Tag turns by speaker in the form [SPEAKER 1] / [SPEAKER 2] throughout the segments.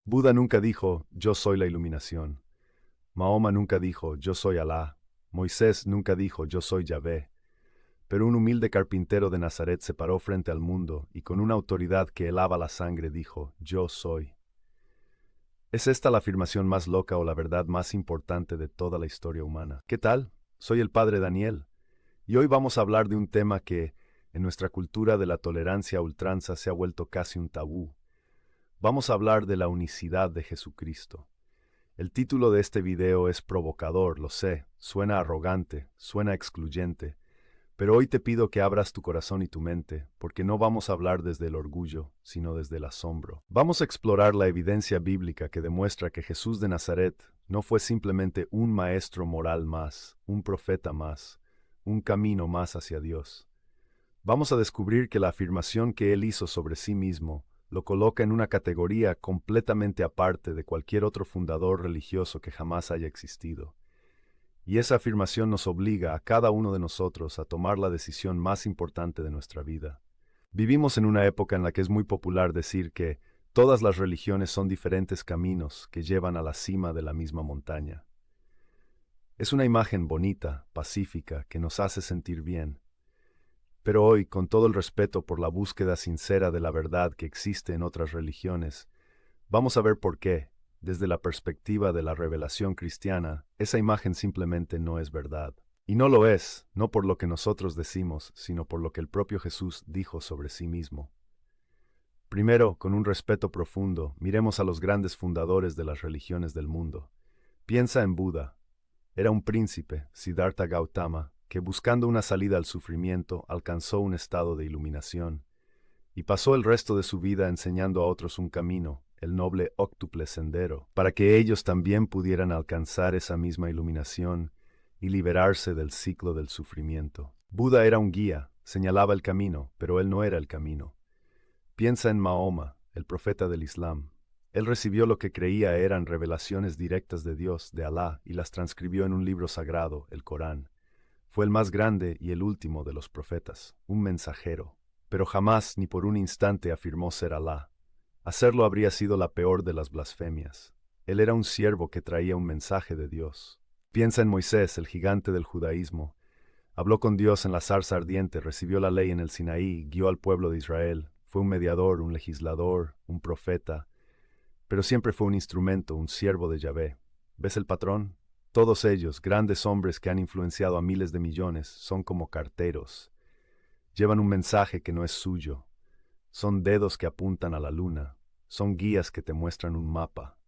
[SPEAKER 1] Buda nunca dijo, yo soy la iluminación. Mahoma nunca dijo, yo soy Alá. Moisés nunca dijo, yo soy Yahvé. Pero un humilde carpintero de Nazaret se paró frente al mundo y con una autoridad que helaba la sangre dijo, yo soy. ¿Es esta la afirmación más loca o la verdad más importante de toda la historia humana? ¿Qué tal? Soy el padre Daniel, y hoy vamos a hablar de un tema que, en nuestra cultura de la tolerancia a ultranza, se ha vuelto casi un tabú. Vamos a hablar de la unicidad de Jesucristo. El título de este video es provocador, lo sé, suena arrogante, suena excluyente, pero hoy te pido que abras tu corazón y tu mente, porque no vamos a hablar desde el orgullo, sino desde el asombro. Vamos a explorar la evidencia bíblica que demuestra que Jesús de Nazaret no fue simplemente un maestro moral más, un profeta más, un camino más hacia Dios. Vamos a descubrir que la afirmación que él hizo sobre sí mismo lo coloca en una categoría completamente aparte de cualquier otro fundador religioso que jamás haya existido. Y esa afirmación nos obliga a cada uno de nosotros a tomar la decisión más importante de nuestra vida. Vivimos en una época en la que es muy popular decir que todas las religiones son diferentes caminos que llevan a la cima de la misma montaña. Es una imagen bonita, pacífica, que nos hace sentir bien. Pero hoy, con todo el respeto por la búsqueda sincera de la verdad que existe en otras religiones, vamos a ver por qué, desde la perspectiva de la revelación cristiana, esa imagen simplemente no es verdad. Y no lo es, no por lo que nosotros decimos, sino por lo que el propio Jesús dijo sobre sí mismo. Primero, con un respeto profundo, miremos a los grandes fundadores de las religiones del mundo. Piensa en Buda. Era un príncipe, Siddhartha Gautama, que buscando una salida al sufrimiento alcanzó un estado de iluminación, y pasó el resto de su vida enseñando a otros un camino, el noble óctuple sendero, para que ellos también pudieran alcanzar esa misma iluminación y liberarse del ciclo del sufrimiento. Buda era un guía, señalaba el camino, pero él no era el camino. Piensa en Mahoma, el profeta del Islam. Él recibió lo que creía eran revelaciones directas de Dios, de Alá, y las transcribió en un libro sagrado, el Corán. Fue el más grande y el último de los profetas, un mensajero, pero jamás ni por un instante afirmó ser Alá. Hacerlo habría sido la peor de las blasfemias. Él era un siervo que traía un mensaje de Dios. Piensa en Moisés, el gigante del judaísmo. Habló con Dios en la zarza ardiente, recibió la ley en el Sinaí, guió al pueblo de Israel. Fue un mediador, un legislador, un profeta, pero siempre fue un instrumento, un siervo de Yahvé. ¿Ves el patrón? Todos ellos, grandes hombres que han influenciado a miles de millones, son como carteros. Llevan un mensaje que no es suyo. Son dedos que apuntan a la luna. Son guías que te muestran un mapa.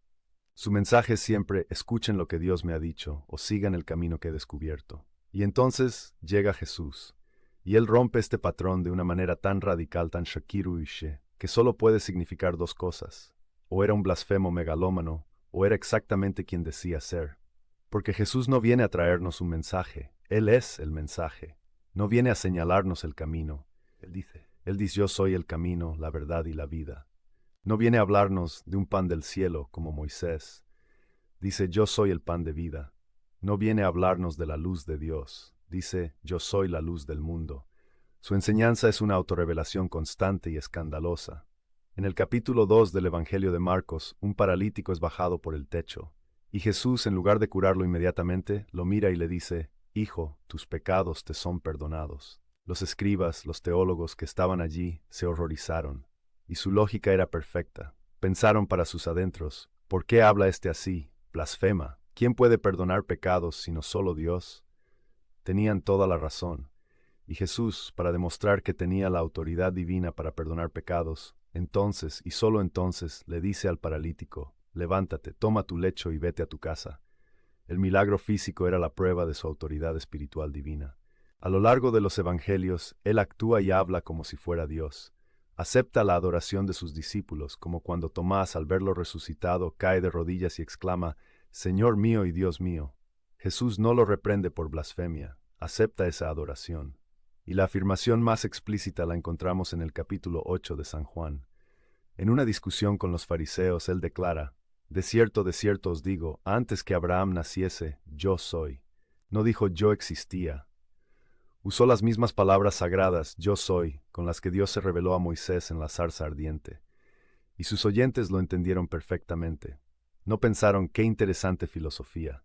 [SPEAKER 1] Su mensaje es siempre, escuchen lo que Dios me ha dicho, o sigan el camino que he descubierto. Y entonces llega Jesús, y él rompe este patrón de una manera tan radical, tan shakiruishe, que solo puede significar dos cosas. O era un blasfemo megalómano, o era exactamente quien decía ser. Porque Jesús no viene a traernos un mensaje, Él es el mensaje. No viene a señalarnos el camino. Él dice, yo soy el camino, la verdad y la vida. No viene a hablarnos de un pan del cielo como Moisés. Dice, yo soy el pan de vida. No viene a hablarnos de la luz de Dios. Dice, yo soy la luz del mundo. Su enseñanza es una autorrevelación constante y escandalosa. En el capítulo 2 del Evangelio de Marcos, un paralítico es bajado por el techo, y Jesús, en lugar de curarlo inmediatamente, lo mira y le dice, Hijo, tus pecados te son perdonados. Los escribas, los teólogos que estaban allí, se horrorizaron, y su lógica era perfecta. Pensaron para sus adentros, ¿por qué habla este así? Blasfema. ¿Quién puede perdonar pecados sino solo Dios? Tenían toda la razón. Y Jesús, para demostrar que tenía la autoridad divina para perdonar pecados, entonces y solo entonces le dice al paralítico, levántate, toma tu lecho y vete a tu casa. El milagro físico era la prueba de su autoridad espiritual divina. A lo largo de los evangelios, él actúa y habla como si fuera Dios. Acepta la adoración de sus discípulos, como cuando Tomás, al verlo resucitado, cae de rodillas y exclama, Señor mío y Dios mío. Jesús no lo reprende por blasfemia, acepta esa adoración. Y la afirmación más explícita la encontramos en el capítulo 8 de San Juan. En una discusión con los fariseos, él declara, de cierto os digo, antes que Abraham naciese, yo soy. No dijo yo existía. Usó las mismas palabras sagradas, yo soy, con las que Dios se reveló a Moisés en la zarza ardiente. Y sus oyentes lo entendieron perfectamente. No pensaron qué interesante filosofía.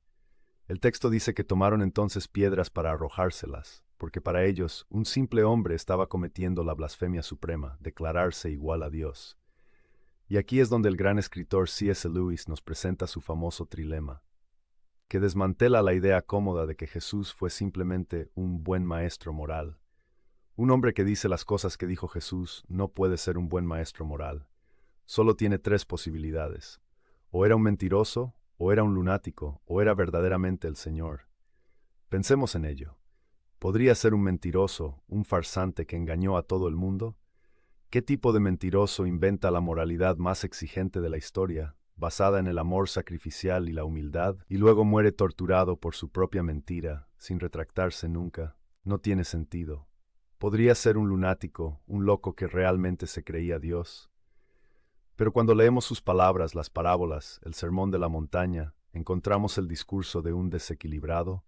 [SPEAKER 1] El texto dice que tomaron entonces piedras para arrojárselas, porque para ellos un simple hombre estaba cometiendo la blasfemia suprema, declararse igual a Dios. Y aquí es donde el gran escritor C.S. Lewis nos presenta su famoso trilema, que desmantela la idea cómoda de que Jesús fue simplemente un buen maestro moral. Un hombre que dice las cosas que dijo Jesús no puede ser un buen maestro moral. Solo tiene tres posibilidades. O era un mentiroso, o era un lunático, o era verdaderamente el Señor. Pensemos en ello. ¿Podría ser un mentiroso, un farsante que engañó a todo el mundo? ¿Qué tipo de mentiroso inventa la moralidad más exigente de la historia, basada en el amor sacrificial y la humildad, y luego muere torturado por su propia mentira, sin retractarse nunca? No tiene sentido. ¿Podría ser un lunático, un loco que realmente se creía Dios? Pero cuando leemos sus palabras, las parábolas, el sermón de la montaña, encontramos el discurso de un desequilibrado,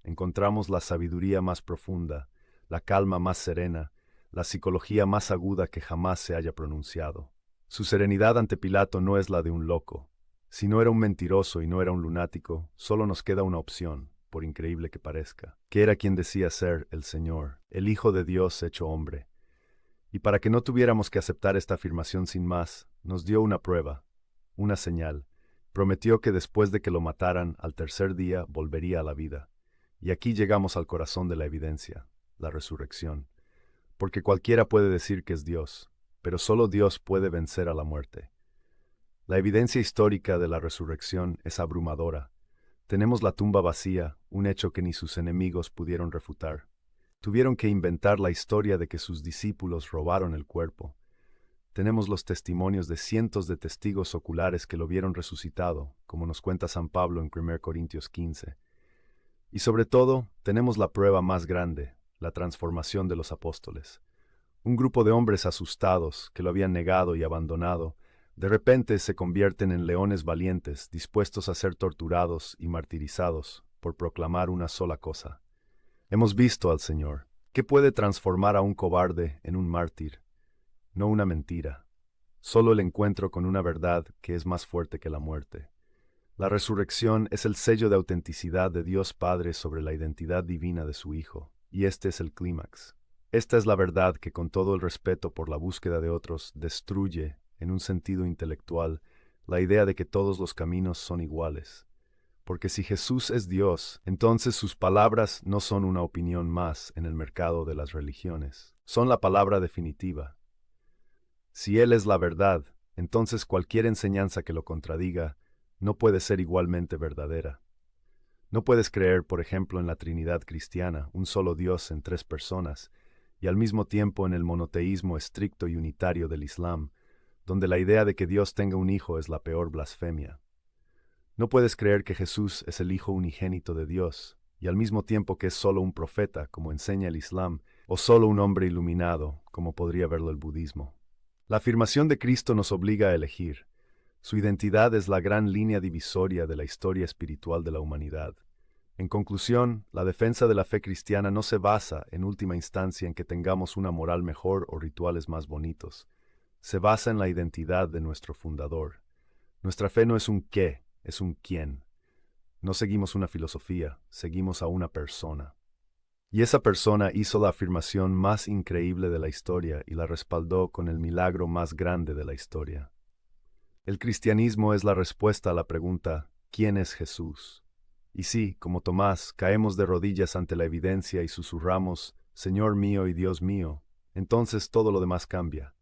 [SPEAKER 1] encontramos la sabiduría más profunda, la calma más serena, la psicología más aguda que jamás se haya pronunciado. Su serenidad ante Pilato no es la de un loco. Si no era un mentiroso y no era un lunático, solo nos queda una opción, por increíble que parezca, que era quien decía ser el Señor, el Hijo de Dios hecho hombre. Y para que no tuviéramos que aceptar esta afirmación sin más, nos dio una prueba, una señal. Prometió que después de que lo mataran, al tercer día volvería a la vida. Y aquí llegamos al corazón de la evidencia, la resurrección. Porque cualquiera puede decir que es Dios, pero solo Dios puede vencer a la muerte. La evidencia histórica de la resurrección es abrumadora. Tenemos la tumba vacía, un hecho que ni sus enemigos pudieron refutar. Tuvieron que inventar la historia de que sus discípulos robaron el cuerpo. Tenemos los testimonios de cientos de testigos oculares que lo vieron resucitado, como nos cuenta San Pablo en 1 Corintios 15. Y sobre todo, tenemos la prueba más grande, la transformación de los apóstoles. Un grupo de hombres asustados, que lo habían negado y abandonado, de repente se convierten en leones valientes, dispuestos a ser torturados y martirizados por proclamar una sola cosa. Hemos visto al Señor, que puede transformar a un cobarde en un mártir, no una mentira, solo el encuentro con una verdad que es más fuerte que la muerte. La resurrección es el sello de autenticidad de Dios Padre sobre la identidad divina de su Hijo, y este es el clímax. Esta es la verdad que, con todo el respeto por la búsqueda de otros, destruye, en un sentido intelectual, la idea de que todos los caminos son iguales. Porque si Jesús es Dios, entonces sus palabras no son una opinión más en el mercado de las religiones, son la palabra definitiva. Si Él es la verdad, entonces cualquier enseñanza que lo contradiga no puede ser igualmente verdadera. No puedes creer, por ejemplo, en la Trinidad cristiana, un solo Dios en tres personas, y al mismo tiempo en el monoteísmo estricto y unitario del Islam, donde la idea de que Dios tenga un hijo es la peor blasfemia. No puedes creer que Jesús es el Hijo unigénito de Dios, y al mismo tiempo que es solo un profeta, como enseña el Islam, o solo un hombre iluminado, como podría verlo el budismo. La afirmación de Cristo nos obliga a elegir. Su identidad es la gran línea divisoria de la historia espiritual de la humanidad. En conclusión, la defensa de la fe cristiana no se basa, en última instancia, en que tengamos una moral mejor o rituales más bonitos. Se basa en la identidad de nuestro fundador. Nuestra fe no es un qué, es un quién. No seguimos una filosofía, seguimos a una persona. Y esa persona hizo la afirmación más increíble de la historia y la respaldó con el milagro más grande de la historia. El cristianismo es la respuesta a la pregunta, ¿quién es Jesús? Y sí, como Tomás, caemos de rodillas ante la evidencia y susurramos, Señor mío y Dios mío, entonces todo lo demás cambia.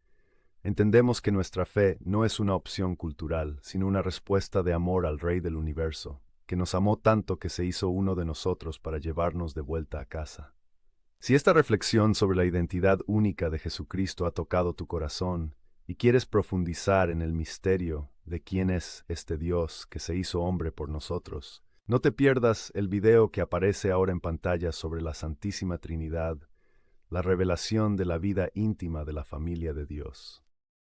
[SPEAKER 1] Entendemos que nuestra fe no es una opción cultural, sino una respuesta de amor al Rey del universo, que nos amó tanto que se hizo uno de nosotros para llevarnos de vuelta a casa. Si esta reflexión sobre la identidad única de Jesucristo ha tocado tu corazón y quieres profundizar en el misterio de quién es este Dios que se hizo hombre por nosotros, no te pierdas el video que aparece ahora en pantalla sobre la Santísima Trinidad, la revelación de la vida íntima de la familia de Dios.